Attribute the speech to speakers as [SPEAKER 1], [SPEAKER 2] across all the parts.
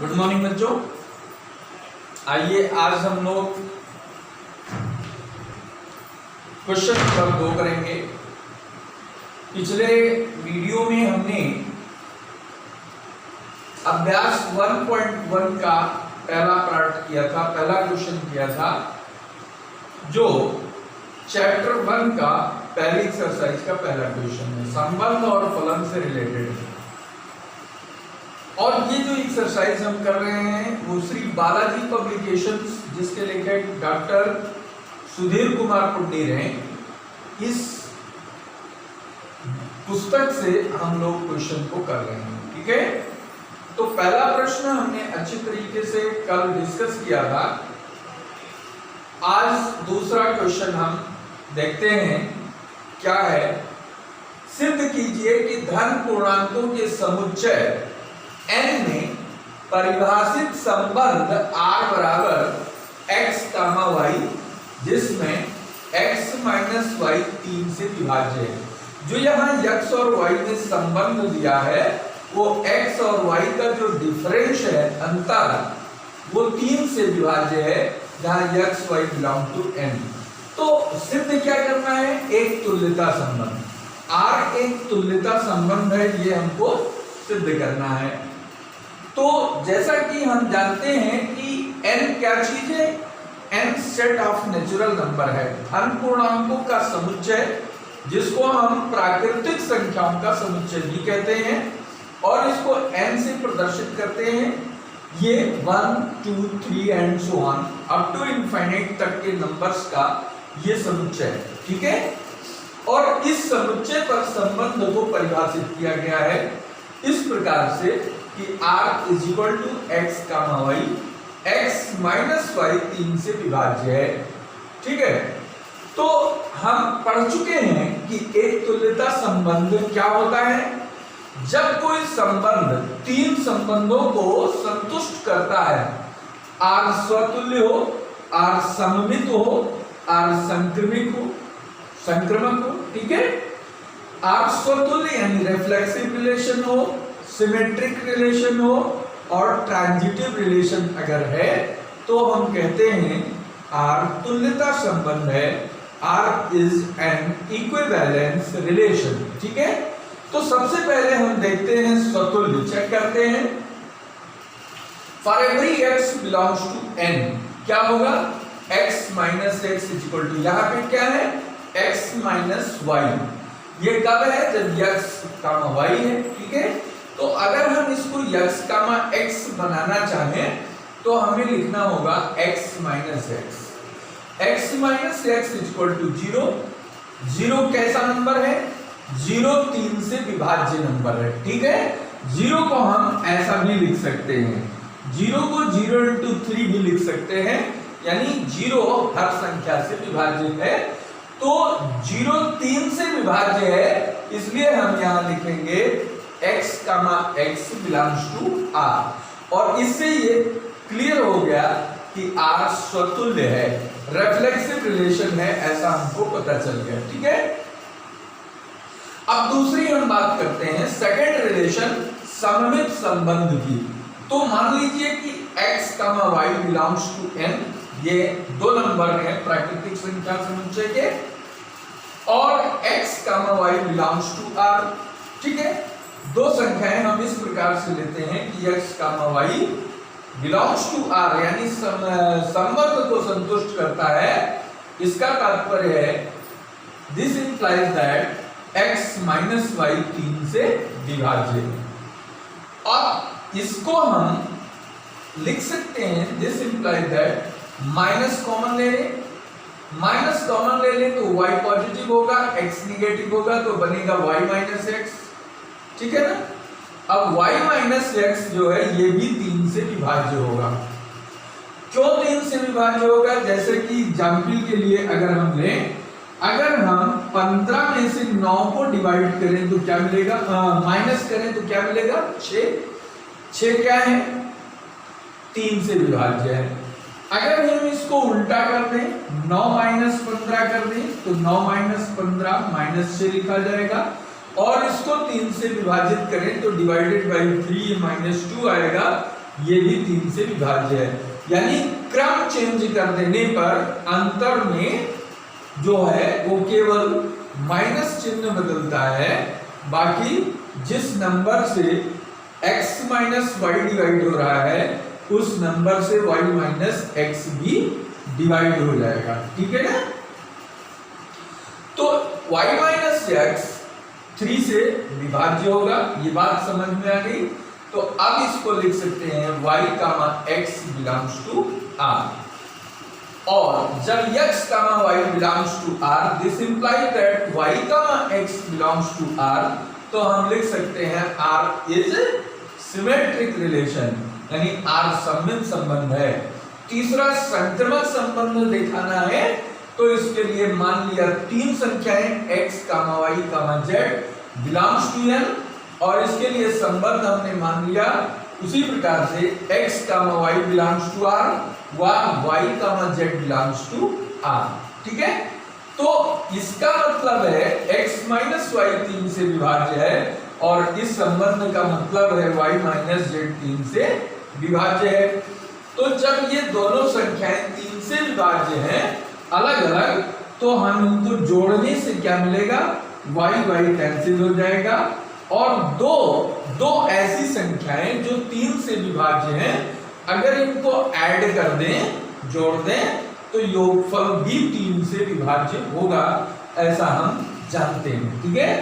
[SPEAKER 1] Good morning बच्चों। आइए आज हम लोग क्वेश्चन नंबर 2 करेंगे। पिछले वीडियो में हमने अभ्यास 1.1 का पहला पार्ट किया था, पहला क्वेश्चन किया था, जो चैप्टर 1 का पहली एक्सरसाइज का पहला क्वेश्चन है, संबंध और फलन से रिलेटेड है। और ये जो एक्सरसाइज हम कर रहे हैं वो श्री बालाजी पब्लिकेशंस, जिसके लेखक डॉक्टर सुधीर कुमार पुंडीर हैं, इस पुस्तक से हम लोग क्वेश्चन को कर रहे हैं। ठीक है, तो पहला प्रश्न हमने अच्छी तरीके से कल डिस्कस किया था। आज दूसरा क्वेश्चन हम देखते हैं क्या है। सिद्ध कीजिए कि धन पूर्णांकों के समुच्चय n में परिभाषित संबंध r बराबर x, y, जिसमें x माइनस y 3 से विभाज्य है। जो यहाँ x और y में संबंध दिया है वो x और y का जो डिफरेंस है, अंतर, वो 3 से विभाज्य है, जहाँ x y belong to n। तो सिद्ध क्या करना है? एक तुल्यता संबंध, r एक तुल्यता संबंध है, ये हमको सिद्ध करना है। तो जैसा कि हम जानते हैं कि n क्या चीज है? n set of natural number है, धन पूर्णांकों का समुच्चय, जिसको हम प्राकृतिक संख्याओं का समुच्चय भी कहते हैं, और इसको n से प्रदर्शित करते हैं। ये 1, 2, 3 and so on up to infinite तक के नंबर्स का ये समुच्चय है। ठीक है, और इस समुच्चय पर संबंध को परिभाषित किया गया है इस प्रकार से कि r is equal to x, y, x minus y 3 से विभाज्य है। ठीक है, तो हम पढ़ चुके हैं कि एक तुल्यता संबंध क्या होता है। जब कोई संबंध 3 संबंधों को संतुष्ट करता है, r स्वतुल्य हो, r सममित हो, r संक्रमक हो, ठीक है, r स्वतुल्य यानी रिफ्लेक्सिव रिलेशन हो, सिमेट्रिक रिलेशन हो और ट्रांजिटिव रिलेशन अगर है तो हम कहते हैं R तुल्यता संबंध है, R is an equivalence relation. ठीक है, तो सबसे पहले हम देखते हैं स्वतुल्य, चेक करते हैं। For every x belongs to n, क्या होगा? x minus x is equal to, यहाँ पे क्या है? x minus y। ये कब है? जब x कामा y है। ठीक है, तो अगर हम इसको x कामा x बनाना चाहें तो हमें लिखना होगा x minus x, x minus x equal to 0। 0 कैसा नंबर है? 0 3 से विभाज्य नंबर है। ठीक है, 0 को हम ऐसा भी लिख सकते हैं, 0 को 0 इंटू 3 भी लिख सकते हैं, यानी 0 हर संख्या से विभाज्य है। तो 0 3 से विभाज्य है, इसलिए हम यहाँ लिखेंगे x comma x belongs to r, और इससे ये क्लियर हो गया कि r स्वतुल्य है, रिफ्लेक्सिव रिलेशन है, ऐसा हमको पता चल गया। ठीक है, अब दूसरी हम बात करते हैं सेकंड रिलेशन, सममित संबंध की। तो मान लीजिए कि x comma y belongs to n, ये 2 नंबर हैं प्राकृतिक संख्या समुच्चय के, और x comma y belongs to r। ठीक है, 2 संख्याएं हम इस प्रकार से लेते हैं कि x comma y belongs to r, यानी संबंध को संतुष्ट करता है। इसका तात्पर्य है this implies that x minus y 3 से विभाज्य है। और इसको हम लिख सकते हैं this implies that, minus common ले लें, माइनस कॉमन ले लें तो y पॉजिटिव होगा, x निगेटिव होगा, तो बनेगा y माइनस एक्स। ठीक है ना, अब y माइनस एक्स जो है ये भी 3 से विभाज्य होगा। क्यों 3 से विभाज्य होगा? जैसे कि एग्जाम्पल के लिए अगर हम लें, अगर हम 15 में से 9 को डिवाइड करें तो क्या मिलेगा? माइनस करें तो क्या मिलेगा? 6 क्या है? 3 से विभाज्य है। अगर हम इसको उल्टा कर दें, 9 माइनस 15 कर दें तो 9 माइनस 15 माइनस 6 लिखा जाएगा, और इसको 3 से विभाजित करें तो डिवाइडेड बाई 3 माइनस 2 आएगा, ये भी 3 से विभाज्य है। यानी क्रम चेंज कर देने पर अंतर में जो है वो केवल माइनस चिन्ह बदलता है, बाकी जिस नंबर से x माइनस वाई डिवाइड हो रहा है उस नंबर से y माइनस एक्स भी डिवाइड हो जाएगा। ठीक है ना? तो y माइनस एक्स 3 से विभाज्य होगा, ये बात समझ में आ गई। तो अब इसको लिख सकते हैं y comma x belongs to r, और जब x comma y belongs to r, this imply that y comma x belongs to r, तो हम लिख सकते हैं r इज सिमेट्रिक रिलेशन, यानी r सममित संबंध है। तीसरा संक्रमक संबंध दिखाना है, तो इसके लिए मान लिया 3 संख्याएं x comma y comma z belongs to n, और इसके लिए संबंध हमने मान लिया उसी प्रकार से x comma y belongs to r व y comma z belongs to r। ठीक है? तो इसका मतलब है x माइनस y 3 से विभाज्य है, और इस संबंध का मतलब है y माइनस z 3 से विभाज्य है। तो जब ये दोनों संख्याएं 3 से विभाज्य हैं अलग अलग, तो हम इनको जोड़ने से क्या मिलेगा, y y कैंसिल हो जाएगा, और दो ऐसी संख्याएं जो 3 से विभाज्य हैं अगर इनको ऐड कर दें, जोड़ दें, तो योगफल भी 3 से विभाज्य होगा, ऐसा हम जानते हैं। ठीक है?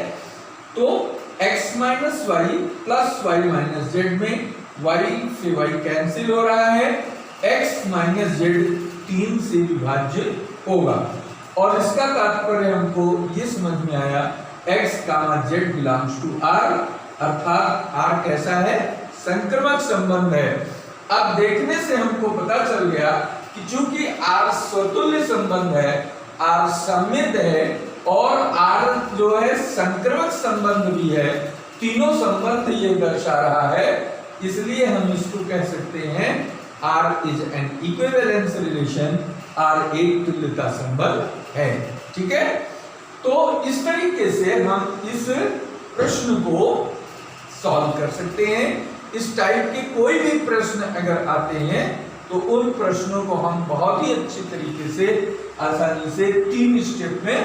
[SPEAKER 1] तो x minus y plus y minus z में y से y कैंसिल हो रहा है, x माइनस जेड 3 से विभाज्य होगा, और इसका तात्पर्य हमको ये समझ में आया x comma z belongs to r, अर्थात r कैसा है, संक्रमक संबंध है। अब देखने से हमको पता चल गया कि चूंकि r स्वतुल्य संबंध है, r सममित है, और r जो है संक्रमक संबंध भी है, तीनों संबंध ये दर्शा रहा है, इसलिए हम इसको कह सकते हैं r is an equivalence relation, r एक तुल्यता संबंध है। ठीक है? तो इस तरीके से हम इस प्रश्न को सॉल्व कर सकते हैं। इस टाइप के कोई भी प्रश्न अगर आते हैं तो उन प्रश्नों को हम बहुत ही अच्छे तरीके से आसानी से 3 स्टेप में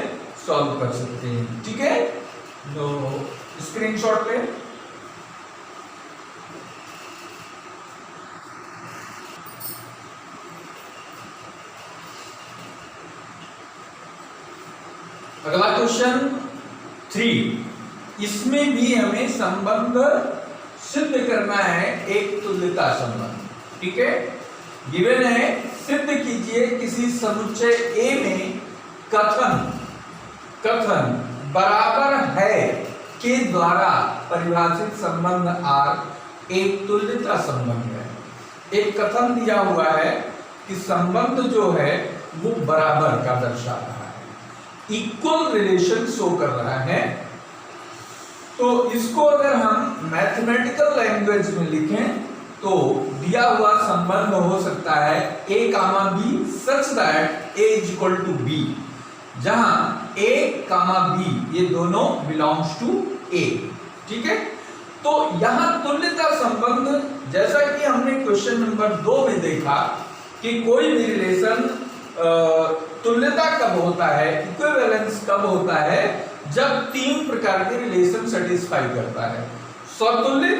[SPEAKER 1] सॉल्व कर सकते हैं। ठीक है? तो स्क्रीनशॉट ले। अगला क्वेश्चन 3, इसमें भी हमें संबंध सिद्ध करना है, एक तुल्यता संबंध। ठीक है? गिवन है, सिद्ध कीजिए किसी समुच्चय A में कथन बराबर है के द्वारा परिभाषित संबंध R एक तुल्यता संबंध है। एक कथन दिया हुआ है कि संबंध जो है वो बराबर का दर्शा रहा है, इक्वल रिलेशन शो कर रहा है। तो इसको अगर हम मैथमेटिकल लैंग्वेज में लिखें तो दिया हुआ संबंध हो सकता है a comma b such that a is equal to b, जहां a कामा b ये दोनों बिलोंग्स टू a। ठीक है? तो यहां तुल्यता संबंध, जैसा कि हमने क्वेश्चन नंबर 2 में देखा कि कोई भी रिलेशन तुल्यता कब होता है, इक्विवेलेंस कब होता है, जब 3 प्रकार के रिलेशन सेटिस्फाई करता है, स्वतुल्य,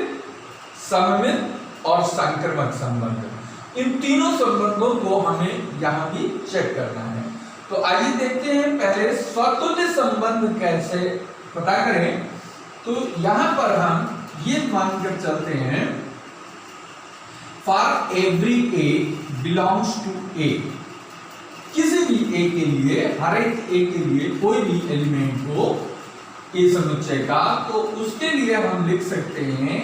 [SPEAKER 1] सममित और संक्रमक संबंध। इन तीनों संबंधों को हमें यहाँ भी चेक करना है। तो आइए देखते हैं पहले स्वतुल्य संबंध कैसे पता करें। तो यहाँ पर हम ये मानकर चलते हैं, for every A belongs to A, किसी भी ए के लिए, हर एक ए के लिए कोई भी एलिमेंट हो ए समुच्चय का, तो उसके लिए हम लिख सकते हैं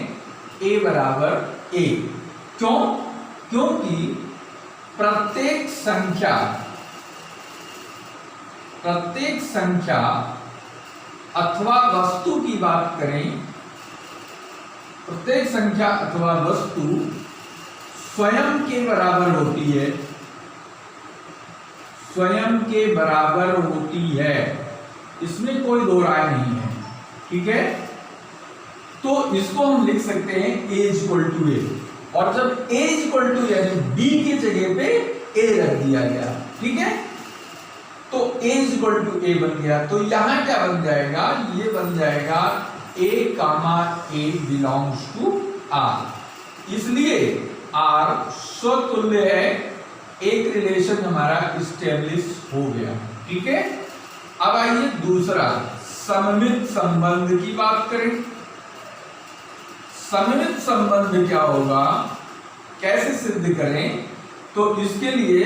[SPEAKER 1] ए बराबर ए। क्यों? क्योंकि प्रत्येक संख्या अथवा वस्तु की बात करें, प्रत्येक संख्या अथवा वस्तु स्वयं के बराबर होती है, स्वयं के बराबर होती है, इसमें कोई दो राय नहीं है। ठीक है? तो इसको हम लिख सकते हैं a इक्वल टू ए। और जब a इक्वल टू यानी b की जगह पे a रख दिया गया, ठीक है, तो a इक्वल टू a बन गया। तो यहां क्या बन जाएगा, ये बन जाएगा a comma a belongs to r। इसलिए r स्वतुल्य है, एक रिलेशन हमारा इस्टेब्लिश हो गया, ठीक है। अब आइए दूसरा सममित संबंध की बात करें। सममित संबंध क्या होगा, कैसे सिद्ध करें, तो इसके लिए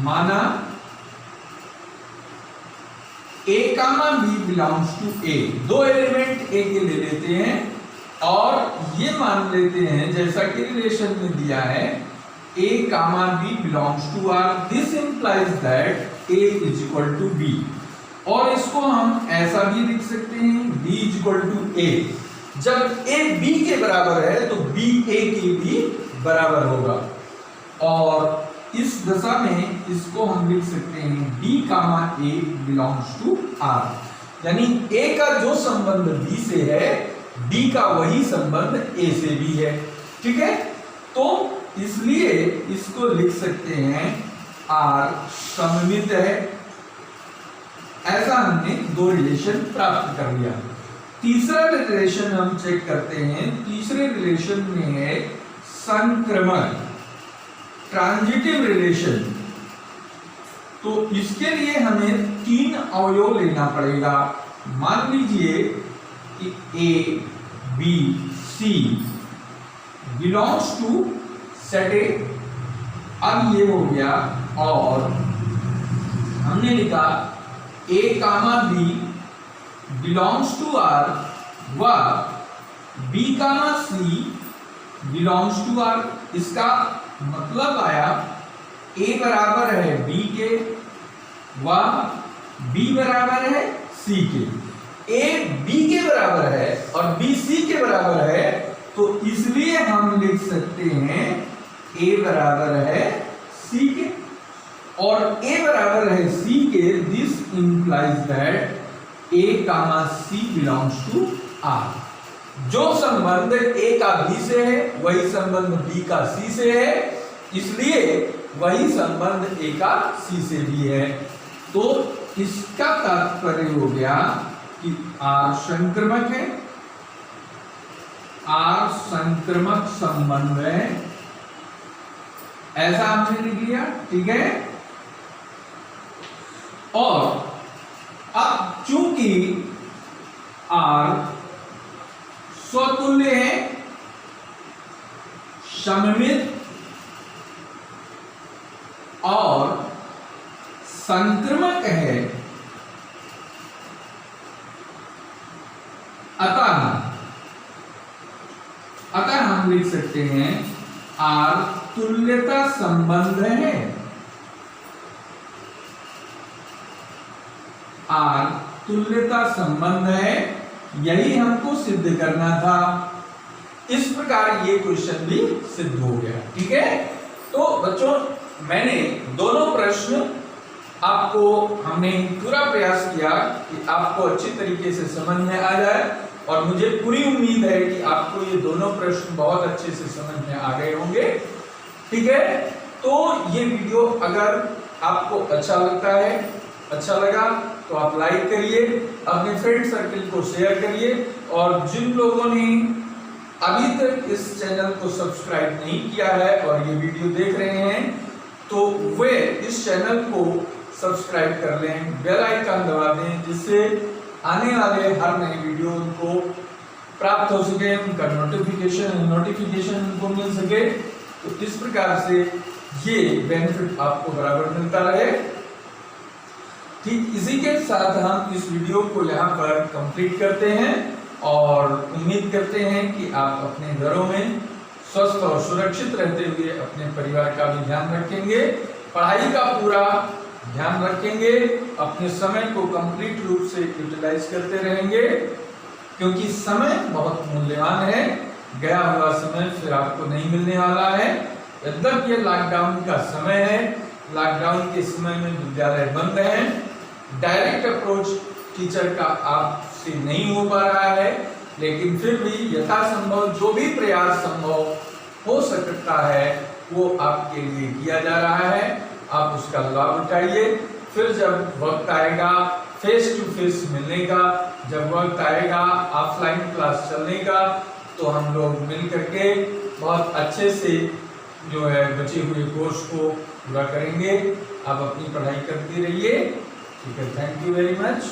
[SPEAKER 1] माना a comma b belongs to a, दो एलिमेंट a के ले लेते हैं और ये मान लेते हैं जैसा कि रिलेशन में दिया है a comma b belongs to r, this implies that a is equal to b। और इसको हम ऐसा भी लिख सकते हैं b is equal to a। जब a b के बराबर है तो b a के भी बराबर होगा, और इस दशा में इसको हम लिख सकते हैं b comma a belongs to r, यानी a का जो संबंध b से है b का वही संबंध a से भी है, ठीक है। तो इसलिए इसको लिख सकते हैं r सममित है। ऐसा हमने दो रिलेशन प्राप्त कर लिया। तीसरा रिलेशन हम चेक करते हैं। तीसरे रिलेशन में है संक्रमण, ट्रांजिटिव रिलेशन। तो इसके लिए हमें तीन अवयव लेना पड़ेगा। मान लीजिए कि a b c belongs to set A. अब ये हो गया, और हमने लिखा a comma b belongs to r व b comma c belongs to r। इसका मतलब आया a बराबर है b के व b बराबर है c के। a b के बराबर है और b c के बराबर है, तो इसलिए हम लिख सकते हैं a बराबर है c के, और a बराबर है c के, this implies that a comma c belongs to r। जो संबंध a का b से है वही संबंध b का c से है, इसलिए वही संबंध a का c से भी है। तो इसका तात्पर्य हो गया कि r संक्रमक है, r संक्रमक संबंध है, ऐसा हमने लिख लिया, ठीक है। और अब चूंकि r स्वतुल्य है, सममित और संक्रमक है, अतः हम लिख सकते हैं r तुल्यता संबंध है। r तुल्यता संबंध है, यही हमको सिद्ध करना था। इस प्रकार ये क्वेश्चन भी सिद्ध हो गया, ठीक है। तो बच्चों, मैंने दोनों प्रश्न आपको हमने पूरा प्रयास किया कि आपको अच्छी तरीके से समझ में आ जाए, और मुझे पूरी उम्मीद है कि आपको ये दोनों प्रश्न बहुत अच्छे से समझ में आ गए होंगे, ठीक है। तो ये वीडियो अगर आपको अच्छा लगता है, अच्छा लगा, तो आप लाइक करिए, अपने फ्रेंड सर्कल को शेयर करिए, और जिन लोगों ने अभी तक इस चैनल को सब्सक्राइब नहीं किया है और ये वीडियो देख रहे हैं, तो वे इस चैनल को सब्सक्राइब कर लें, बेल आइकन दबा दें, जिससे आने वाले हर नए वीडियो उनको प्राप्त हो सके, उनका नोटिफिकेशन उनको मिल सके। तो इस प्रकार से ये बेनिफिट आपको बराबर मिलता रहे। ठीक इसी के साथ हम इस वीडियो को यहाँ पर कंप्लीट करते हैं, और उम्मीद करते हैं कि आप अपने घरों में स्वस्थ और सुरक्षित रहते हुए अपने परिवार का भी ध्यान रखेंगे, पढ़ाई का पूरा ध्यान रखेंगे, अपने समय को कंप्लीट रूप से यूटिलाइज करते रहेंगे, क्योंकि समय बहुत मूल्यवान है। गया हुआ समय फिर आपको नहीं मिलने वाला है। यद्यपि ये लॉकडाउन का समय है, लॉकडाउन के समय में विद्यालय बंद है, डायरेक्ट अप्रोच टीचर का आपसे नहीं हो पा रहा है, लेकिन फिर भी यथासंभव जो भी प्रयास संभव हो सकता है वो आपके लिए किया जा रहा है, आप उसका लाभ उठाइए। फिर जब वक्त आएगा फेस टू फेस मिलने का, जब वक्त आएगा ऑफलाइन क्लास चलने का, तो हम लोग मिल करके बहुत अच्छे से जो है बचे हुए कोर्स को पूरा करेंगे। आप अपनी पढ़ाई करते रहिए। ठीक है, थैंक यू वेरी मच।